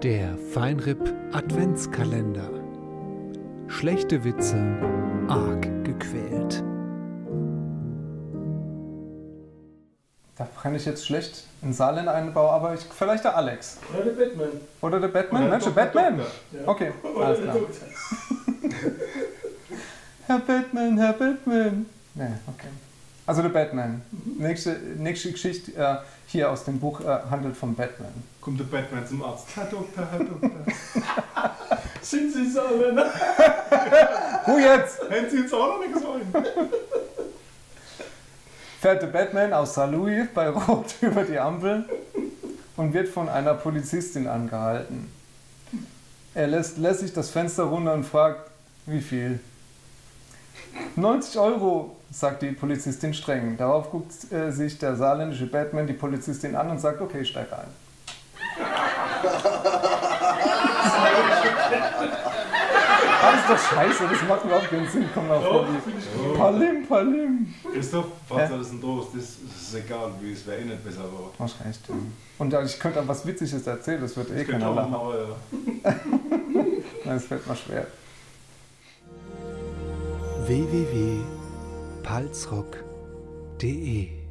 Der Feinripp Adventskalender. Schlechte Witze, arg gequält. Da kann ich jetzt schlecht einen Saarländer einbauen, aber vielleicht der Alex. Oder der Batman. Oder der Batman? Mensch, der Batman? Ja. Okay, alles klar. Herr Batman, Herr Batman. Nee, okay. Also der Batman. Nächste Geschichte hier aus dem Buch handelt von Batman. Kommt der Batman zum Arzt. Herr Doktor, Herr Doktor. Sind Sie Saarländer? Wo jetzt? Hätten Sie jetzt auch noch nichts wollen? Fährt der Batman aus Saarlouis bei Rot über die Ampel und wird von einer Polizistin angehalten. Er lässt sich das Fenster runter und fragt, wie viel? 90 €, sagt die Polizistin streng. Darauf guckt sich der saarländische Batman die Polizistin an und sagt, okay, steig ein. Das ist doch scheiße, das macht überhaupt keinen Sinn. Komm mal vor die Palim, Palim. Christoph, was das ist ein Trost, das ist egal, wie es wäre eh nicht besser geworden. Hast recht. Und ich könnte auch was Witziges erzählen, das wird eh keiner lachen. Das fällt mir schwer. www.palzrock.de